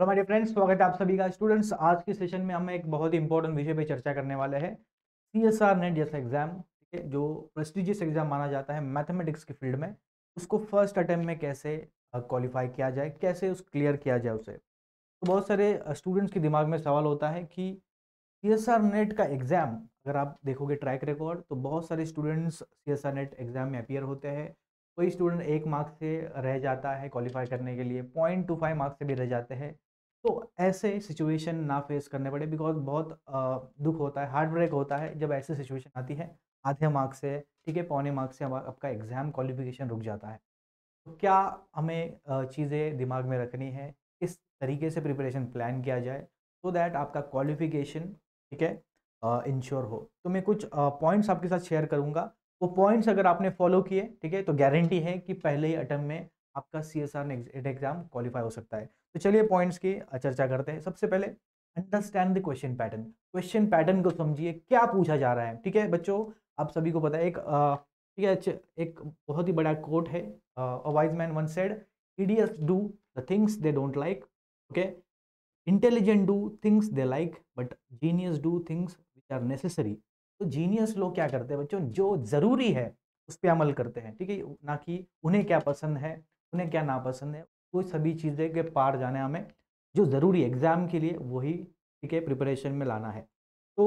तो हमारे फ्रेंड्स, स्वागत है आप सभी का। स्टूडेंट्स, आज के सेशन में हम एक बहुत ही इंपॉर्टेंट विषय पे चर्चा करने वाले हैं। सीएसआर नेट जैसा एग्जाम, ठीक है, जो प्रेस्टिजियस एग्जाम माना जाता है मैथमेटिक्स की फील्ड में, उसको फर्स्ट अटेम्प्ट में कैसे क्वालिफाई किया जाए, कैसे उस क्लियर किया जाए उसे। तो बहुत सारे स्टूडेंट्स के दिमाग में सवाल होता है कि सीएसआर नेट का एग्जाम, अगर आप देखोगे ट्रैक रिकॉर्ड, तो बहुत सारे स्टूडेंट्स सीएसआर नेट एग्जाम में अपीयर होते हैं। कोई स्टूडेंट 1 मार्क्स से रह जाता है क्वालिफाई करने के लिए, 0.25 मार्क्स से भी रह जाते हैं। तो ऐसे सिचुएशन ना फेस करने पड़े, बिकॉज बहुत दुख होता है, हार्ट ब्रेक होता है जब ऐसी सिचुएशन आती है। आधे मार्क्स से, ठीक है, पौने मार्क्स से आपका एग्जाम क्वालिफिकेशन रुक जाता है। तो क्या हमें चीज़ें दिमाग में रखनी है, किस तरीके से प्रिपरेशन प्लान किया जाए सो दैट आपका क्वालिफिकेशन, ठीक है, इंश्योर हो। तो मैं कुछ पॉइंट्स आपके साथ शेयर करूंगा। वो पॉइंट्स अगर आपने फॉलो किए, ठीक है, तो गारंटी है कि पहले ही अटेम्प्ट में आपका सीएसआर नेट एग्जाम क्वालिफाई हो सकता है। तो चलिए पॉइंट्स की चर्चा करते हैं। सबसे पहले, अंडरस्टैंड द क्वेश्चन पैटर्न को समझिए, क्या पूछा जा रहा है। ठीक है बच्चों, आप सभी को पता है, एक ठीक है, एक बहुत ही बड़ा कोट है। A wise man once said, idiots do the things they don't like, okay, intelligent do things they like, but genius do things which are necessary। तो जीनियस लोग क्या करते हैं बच्चों, जो जरूरी है उस पर अमल करते हैं, ठीक है, ना कि उन्हें क्या पसंद है, उन्हें क्या नापसंद है। वो सभी चीजें के पार जाने हमें, जो जरूरी एग्जाम के लिए वही, ठीक है, प्रिपरेशन में लाना है। तो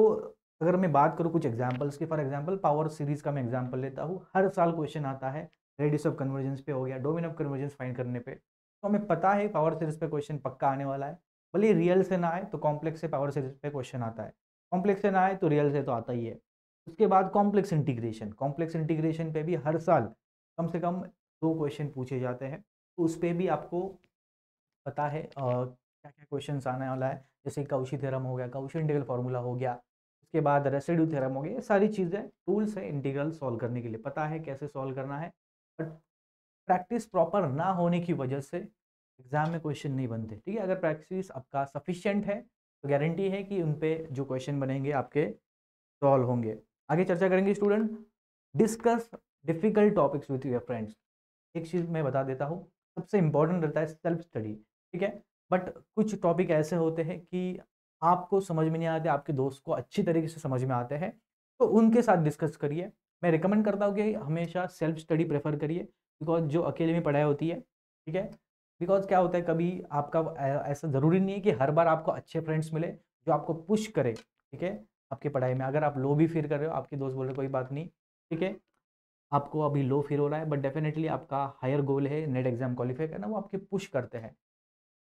अगर मैं बात करूँ कुछ एग्जाम्पल्स की, फॉर एग्जाम्पल पावर सीरीज का मैं एग्जाम्पल लेता हूँ। हर साल क्वेश्चन आता है, रेडियस ऑफ कन्वर्जेंस पे हो गया, डोमेन ऑफ कन्वर्जेंस फाइंड करने पे। तो हमें पता है पावर सीरीज पे क्वेश्चन पक्का आने वाला है। भले रियल से ना आए तो कॉम्प्लेक्स से पावर सीरीज पे क्वेश्चन आता है, कॉम्प्लेक्स से ना आए तो रियल से तो आता ही है। उसके बाद कॉम्प्लेक्स इंटीग्रेशन पे भी हर साल कम से कम 2 क्वेश्चन पूछे जाते हैं। तो उस पर भी आपको पता है क्या क्या क्वेश्चन आने वाला है। जैसे कौशी थ्योरम हो गया, कौशी इंटीग्रल फार्मूला हो गया, उसके बाद रेसिड्यू थ्योरम हो गया। ये सारी चीज़ें टूल्स है इंटीग्रल सॉल्व करने के लिए, पता है कैसे सॉल्व करना है। बट प्रैक्टिस प्रॉपर ना होने की वजह से एग्जाम में क्वेश्चन नहीं बनते। ठीक है, अगर प्रैक्टिस आपका सफिशिएंट है तो गारंटी है कि उन पे जो क्वेश्चन बनेंगे आपके सॉल्व होंगे। आगे चर्चा करेंगे student. Discuss difficult topics with your friends. एक चीज़ मैं बता देता हूँ, सबसे इंपॉर्टेंट रहता है सेल्फ स्टडी, ठीक है। बट कुछ टॉपिक ऐसे होते हैं कि आपको समझ में नहीं आते, आपके दोस्त को अच्छी तरीके से समझ में आते हैं, तो उनके साथ डिस्कस करिए। मैं रिकमेंड करता हूँ कि हमेशा सेल्फ स्टडी प्रेफर करिए, बिकॉज जो अकेले में पढ़ाई होती है, ठीक है, बिकॉज क्या होता है, कभी आपका ऐसा ज़रूरी नहीं है कि हर बार आपको अच्छे फ्रेंड्स मिले जो आपको पुश करे, ठीक है, आपकी पढ़ाई में। अगर आप लो भी फील कर रहे हो, आपके दोस्त बोल रहे कोई बात नहीं, ठीक है, आपको अभी लो फील हो रहा है, बट डेफिनेटली आपका हायर गोल है नेट एग्जाम क्वालिफाई करना, वो आपके पुश करते हैं।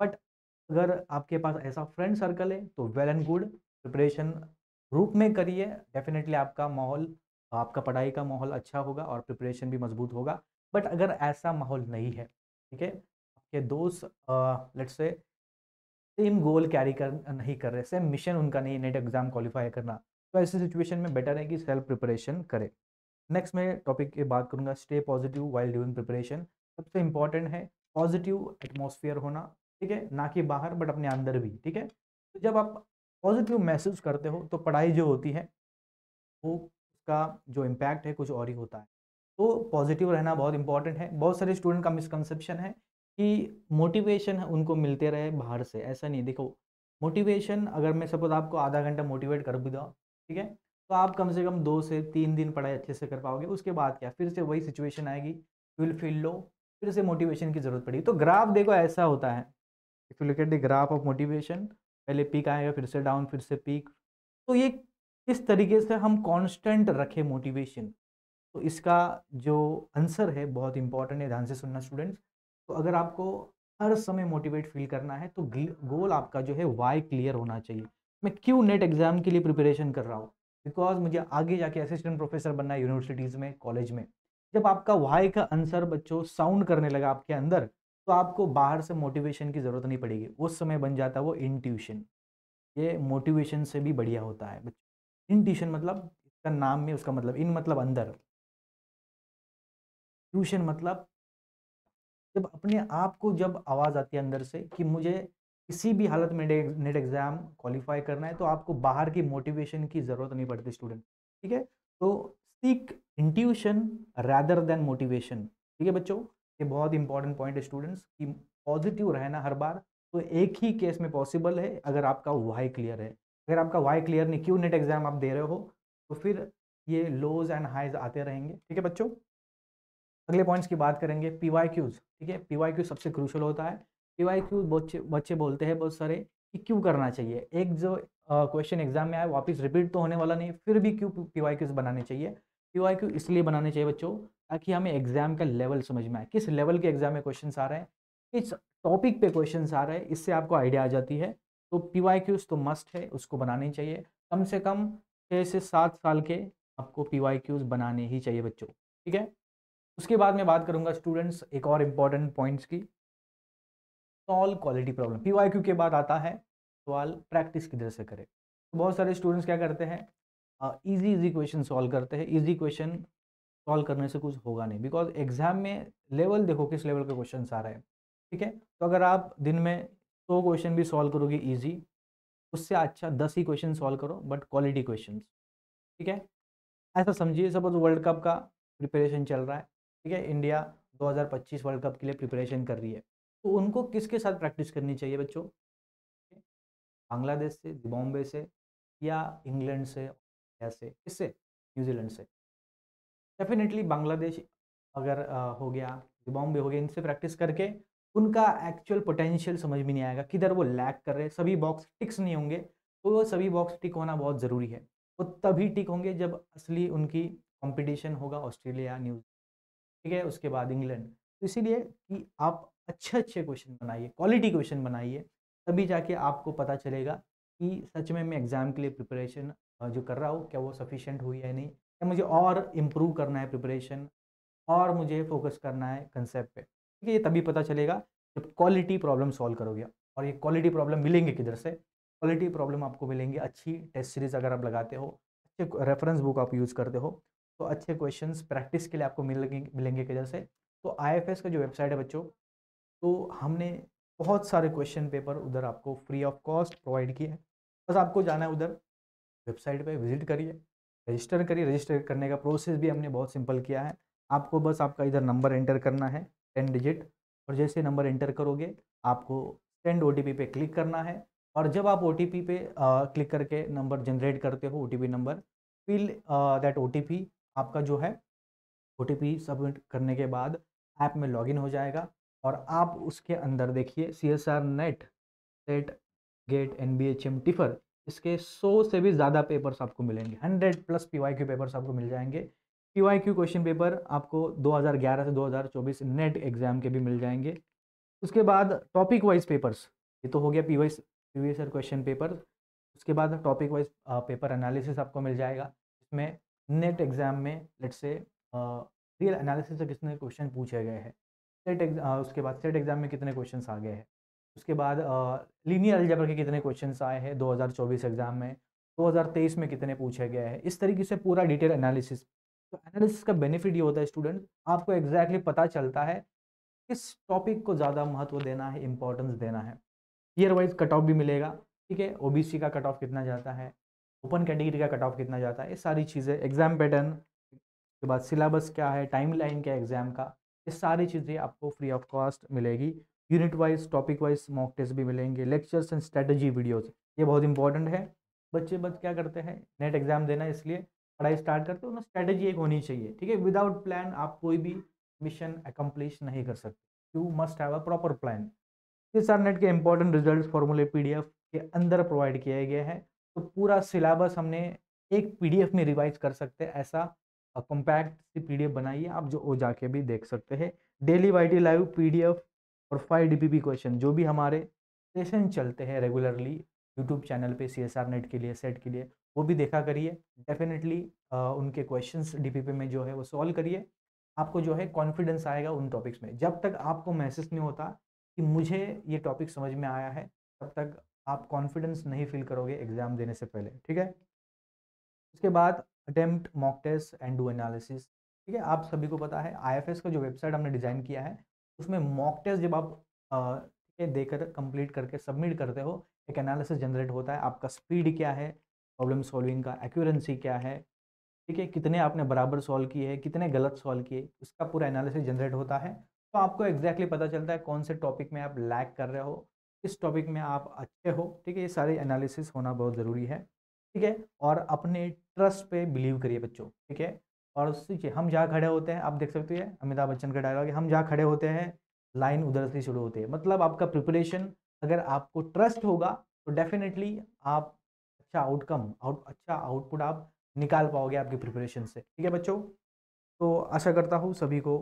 बट अगर आपके पास ऐसा फ्रेंड सर्कल है तो well and good, preparation group में करिए, डेफिनेटली आपका माहौल, आपका पढ़ाई का माहौल अच्छा होगा और प्रिपरेशन भी मजबूत होगा। बट अगर ऐसा माहौल नहीं है, ठीक है, आपके दोस्त let's say same goal carry कर नहीं कर रहे, सेम मिशन उनका नहीं नेट एग्जाम क्वालिफाई करना, तो ऐसी सिचुएशन में बेटर है कि सेल्फ प्रिपरेशन करें। नेक्स्ट मैं टॉपिक की बात करूंगा, stay positive while during preparation. सबसे इंपॉर्टेंट है पॉजिटिव एटमॉस्फेयर होना, ठीक है, ना कि बाहर बट अपने अंदर भी, ठीक है। तो जब आप पॉजिटिव महसूस करते हो तो पढ़ाई जो होती है वो, उसका जो इम्पैक्ट है कुछ और ही होता है। तो पॉजिटिव रहना बहुत इंपॉर्टेंट है। बहुत सारे स्टूडेंट का मिसकंसेप्शन है कि मोटिवेशन उनको मिलते रहे बाहर से, ऐसा नहीं। देखो, मोटिवेशन अगर मैं सपोज आपको आधा घंटा मोटिवेट कर भी दूँ, ठीक है, तो आप कम से कम 2 से 3 दिन पढ़ाई अच्छे से कर पाओगे। उसके बाद क्या, फिर से वही सिचुएशन आएगी, यू विल फील लो, फिर से मोटिवेशन की जरूरत पड़ेगी। तो ग्राफ देखो ऐसा होता है, if you look at the graph of motivation, पहले पीक आएगा, फिर से डाउन, फिर से पीक। तो ये किस तरीके से हम कांस्टेंट रखें मोटिवेशन, तो इसका जो आंसर है बहुत इंपॉर्टेंट है, ध्यान से सुनना स्टूडेंट्स। तो अगर आपको हर समय मोटिवेट फील करना है तो गोल आपका जो है वाई क्लियर होना चाहिए। मैं क्यों नेट एग्जाम के लिए प्रिपरेशन कर रहा हूँ, बिकॉज मुझे आगे जाके असिस्टेंट प्रोफेसर बनना है यूनिवर्सिटीज़ में, कॉलेज में। जब आपका वाई का आंसर बच्चों साउंड करने लगा आपके अंदर, तो आपको बाहर से मोटिवेशन की जरूरत नहीं पड़ेगी, उस समय बन जाता है वो इंट्यूशन। ये मोटिवेशन से भी बढ़िया होता है बच्चों। इंट्यूशन मतलब, इसका नाम में उसका मतलब, इन मतलब अंदर, ट्यूशन मतलब जब अपने आप को जब आवाज़ आती है अंदर से कि मुझे किसी भी हालत में नेट एग्जाम क्वालिफाई करना है, तो आपको बाहर की मोटिवेशन की ज़रूरत नहीं पड़ती स्टूडेंट, ठीक है। तो seek intuition rather than motivation, ठीक है बच्चों। ये बहुत इंपॉर्टेंट पॉइंट है स्टूडेंट्स, कि पॉजिटिव रहना हर बार, तो एक ही केस में पॉसिबल है अगर आपका वाई क्लियर है। अगर आपका वाई क्लियर नहीं, क्यों नेट एग्जाम आप दे रहे हो, तो फिर ये लोज एंड हाइज आते रहेंगे। ठीक है बच्चों, अगले पॉइंट्स की बात करेंगे पीवाईक्यूज। ठीक है, पीवाईक्यू सबसे क्रूशियल होता है। पीवाईक्यू बच्चे बच्चे बोलते हैं बहुत सारे कि क्यों करना चाहिए, एक जो क्वेश्चन एग्जाम में आए वापस रिपीट तो होने वाला नहीं, फिर भी क्यों पीवाईक्यूज बनाने चाहिए। पीवाईक्यू इसलिए बनाने चाहिए बच्चों ताकि हमें एग्जाम का लेवल समझ में आए, किस लेवल के एग्जाम में क्वेश्चन आ रहे हैं, किस टॉपिक पे क्वेश्चन आ रहे हैं, इससे आपको आइडिया आ जाती है। तो पीवाईक्यूज तो मस्ट है, उसको बनानी चाहिए। कम से कम 6 से 7 साल के आपको पीवाईक्यूज बनाने ही चाहिए बच्चों। ठीक है, उसके बाद मैं बात करूंगा स्टूडेंट्स एक और इम्पॉर्टेंट पॉइंट्स की, सॉल्व क्वालिटी प्रॉब्लम। पीवाईक्यू के बाद आता है सवाल प्रैक्टिस किधर से करें। तो बहुत सारे स्टूडेंट्स क्या करते हैं, इजी इजी क्वेश्चन सॉल्व करते हैं। इजी क्वेश्चन सॉल्व करने से कुछ होगा नहीं, बिकॉज एग्जाम में लेवल देखो किस लेवल के क्वेश्चन आ रहे हैं। ठीक है, तो अगर आप दिन में 100 क्वेश्चन भी सॉल्व करोगे इजी, उससे अच्छा 10 ही क्वेश्चन सॉल्व करो बट क्वालिटी क्वेश्चन। ठीक है, ऐसा समझिए सपोज वर्ल्ड कप का प्रिपरेशन चल रहा है। ठीक है, इंडिया 2025 वर्ल्ड कप के लिए प्रिपरेशन कर रही है, तो उनको किसके साथ प्रैक्टिस करनी चाहिए बच्चों, बांग्लादेश से, जिम्बाब्वे से, या इंग्लैंड से, ऐसे किससे, न्यूजीलैंड से। डेफिनेटली बांग्लादेश अगर हो गया, जिम्बाब्वे हो गया, इनसे प्रैक्टिस करके उनका एक्चुअल पोटेंशियल समझ में नहीं आएगा, किधर वो लैग कर रहे हैं, सभी बॉक्स टिक्स नहीं होंगे। तो वो सभी बॉक्स टिक होना बहुत ज़रूरी है। वो तभी टिक होंगे जब असली उनकी कंपटीशन होगा ऑस्ट्रेलिया, न्यूजीलैंड, ठीक है, उसके बाद इंग्लैंड। तो इसीलिए कि आप अच्छे अच्छे क्वेश्चन बनाइए, क्वालिटी क्वेश्चन बनाइए, तभी जाके आपको पता चलेगा कि सच में मैं एग्ज़ाम के लिए प्रिपरेशन जो कर रहा हूँ क्या वो सफिशिएंट हुई है नहीं, या मुझे और इम्प्रूव करना है प्रिपरेशन, और मुझे फोकस करना है कंसेप्ट पे। ठीक है, ये तभी पता चलेगा जब क्वालिटी प्रॉब्लम सॉल्व करोगे। और ये क्वालिटी प्रॉब्लम मिलेंगे किधर से, क्वालिटी प्रॉब्लम आपको मिलेंगे अच्छी टेस्ट सीरीज अगर आप लगाते हो, अच्छे रेफरेंस बुक आप यूज़ करते हो, तो अच्छे क्वेश्चंस प्रैक्टिस के लिए आपको मिलेंगे मिलेंगे किधर से। तो आईएफएस का जो वेबसाइट है बच्चों, तो हमने बहुत सारे क्वेश्चन पेपर उधर आपको फ्री ऑफ कॉस्ट प्रोवाइड किए हैं। बस आपको जाना है उधर, वेबसाइट पे विजिट करिए, रजिस्टर करिए। रजिस्टर करने का प्रोसेस भी हमने बहुत सिंपल किया है। आपको बस आपका इधर नंबर एंटर करना है 10 डिजिट, और जैसे नंबर एंटर करोगे आपको सेंड ओटीपी पे क्लिक करना है। और जब आप ओटीपी पे क्लिक करके नंबर जनरेट करते हो, OTP number, fill that OTP, आपका जो है ओटीपी सबमिट करने के बाद ऐप में लॉगिन हो जाएगा। और आप उसके अंदर देखिए CSR NET, SET, GATE, NBHM, TIFR, इसके 100 से भी ज़्यादा पेपर्स आपको मिलेंगे। 100 प्लस पीवाईक्यू पेपर्स आपको मिल जाएंगे। पीवाईक्यू क्वेश्चन पेपर आपको 2011 से 2024 नेट एग्जाम के भी मिल जाएंगे। उसके बाद टॉपिक वाइज पेपर्स, ये तो हो गया प्रीवियस ईयर क्वेश्चन पेपर। उसके बाद टॉपिक वाइज पेपर एनालिसिस आपको मिल जाएगा, इसमें नेट एग्जाम में लेट्स से रियल एनालिसिस से कितने क्वेश्चन पूछे गए हैं, उसके बाद सेट एग्जाम में कितने क्वेश्चन आ गए हैं, उसके बाद लीनियर अलजेब्रा के कितने क्वेश्चंस आए हैं 2024 एग्जाम में, 2023 में कितने पूछे गए हैं, इस तरीके से पूरा डिटेल एनालिसिस। तो एनालिसिस का बेनिफिट ये होता है स्टूडेंट, आपको एग्जैक्टली पता चलता है किस टॉपिक को ज़्यादा महत्व देना है, इंपॉर्टेंस देना है। ईयर वाइज कट ऑफ भी मिलेगा। ठीक है, ओबीसी का कट ऑफ कितना जाता है, ओपन कैटेगरी का कट ऑफ कितना जाता है, ये सारी चीज़ें, एग्जाम पैटर्न के बाद सिलेबस क्या है, टाइमलाइन क्या है एग्जाम का, ये सारी चीज़ें आपको फ्री ऑफ कॉस्ट मिलेगी। Unit wise, topic wise mock test भी मिलेंगे, लेक्चर्स एंड स्ट्रेटजी वीडियोस, ये बहुत इंपॉर्टेंट है। बच्चे बस क्या करते हैं, नेट एग्जाम देना है इसलिए पढ़ाई स्टार्ट करते हो ना, स्ट्रेटजी एक होनी चाहिए। ठीक है, विदाउट प्लान आप कोई भी मिशन अकम्प्लिश नहीं कर सकते, you must have a proper plan. CSR net के इंपॉर्टेंट रिजल्ट फॉर्मूले PDF के अंदर प्रोवाइड किए गए हैं। तो पूरा सिलेबस हमने एक PDF में रिवाइज कर सकते हैं, ऐसा कॉम्पैक्ट सी PDF बनाइए आप, जो वो जाके भी देख सकते हैं। डेली YT लाइव PDF और 5 DPP क्वेश्चन जो भी हमारे सेशन चलते हैं रेगुलरली यूट्यूब चैनल पे CSR नेट के लिए, सेट के लिए, वो भी देखा करिए। डेफिनेटली उनके क्वेश्चंस DPP में जो है वो सॉल्व करिए, आपको जो है कॉन्फिडेंस आएगा उन टॉपिक्स में। जब तक आपको महसूस नहीं होता कि मुझे ये टॉपिक समझ में आया है, तब तक आप कॉन्फिडेंस नहीं फील करोगे एग्जाम देने से पहले। ठीक है, उसके बाद attempt mock test and do analysis. ठीक है, आप सभी को पता है आईएफएस का जो वेबसाइट हमने डिज़ाइन किया है, उसमें मॉक टेस्ट जब आप ठीक है देकर कंप्लीट करके सबमिट करते हो, एक एनालिसिस जनरेट होता है, आपका स्पीड क्या है, प्रॉब्लम सॉल्विंग का एक्यूरेंसी क्या है, ठीक है, कितने आपने बराबर सॉल्व किए हैं, कितने गलत सॉल्व किए, उसका पूरा एनालिसिस जनरेट होता है। तो आपको एग्जैक्टली पता चलता है कौन से टॉपिक में आप लैग कर रहे हो, इस टॉपिक में आप अच्छे हो, ठीक है। ये सारे एनालिसिस होना बहुत ज़रूरी है, ठीक है। और अपने ट्रस्ट पे बिलीव करिए बच्चों, ठीक है। और सोचिए, हम जहाँ खड़े होते हैं, आप देख सकते हैं अमिताभ बच्चन का डायलॉग है, हम जहाँ खड़े होते हैं लाइन उधर से शुरू होती है। मतलब आपका प्रिपरेशन, अगर आपको ट्रस्ट होगा तो डेफिनेटली आप अच्छा आउटपुट आप निकाल पाओगे आपकी प्रिपरेशन से, ठीक है बच्चों। तो आशा करता हूँ सभी को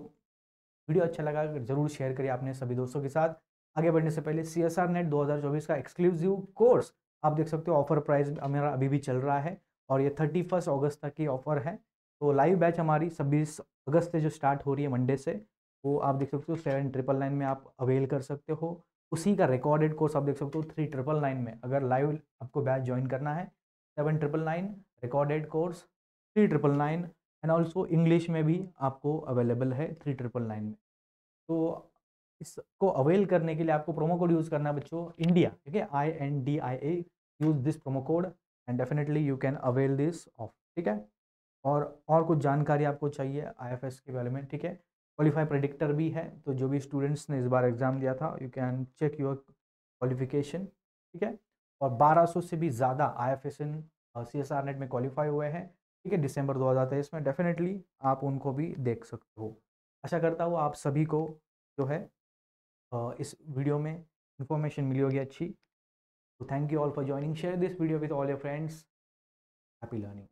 वीडियो अच्छा लगा, जरूर शेयर करिए आपने सभी दोस्तों के साथ। आगे बढ़ने से पहले CSR नेट 2024 का एक्सक्लूसिव कोर्स आप देख सकते हो, ऑफर प्राइस मेरा अभी भी चल रहा है और ये 31 अगस्त तक की ऑफर है। तो लाइव बैच हमारी 26 अगस्त से जो स्टार्ट हो रही है मंडे से, वो आप देख सकते हो 7999 में आप अवेल कर सकते हो। उसी का रिकॉर्डेड कोर्स आप देख सकते हो 3999 में, अगर लाइव आपको बैच ज्वाइन करना है 7999 recorded course 3999, and also English में भी आपको अवेलेबल है 3999 में। तो इसको अवेल करने के लिए आपको प्रोमो कोड यूज़ करना है बच्चों, इंडिया, ठीक है, INDIA। Use this promo code and definitely you can avail this of, ठीक है। और कुछ जानकारी आपको चाहिए IFS के बारे में, ठीक है। क्वालिफाई प्रेडिक्टर भी है, तो जो भी स्टूडेंट्स ने इस बार एग्जाम दिया था, you can check your qualification, ठीक है। और 1200 से भी ज़्यादा IFS इन CSR नेट में क्वालिफाई हुए हैं, ठीक है, दिसंबर 2023 में। डेफिनेटली आप उनको भी देख सकते हो। आशा करता हूँ आप सभी को जो है इस वीडियो में इंफॉर्मेशन मिली होगी अच्छी। तो thank you all for joining, share this video with all your friends. Happy learning.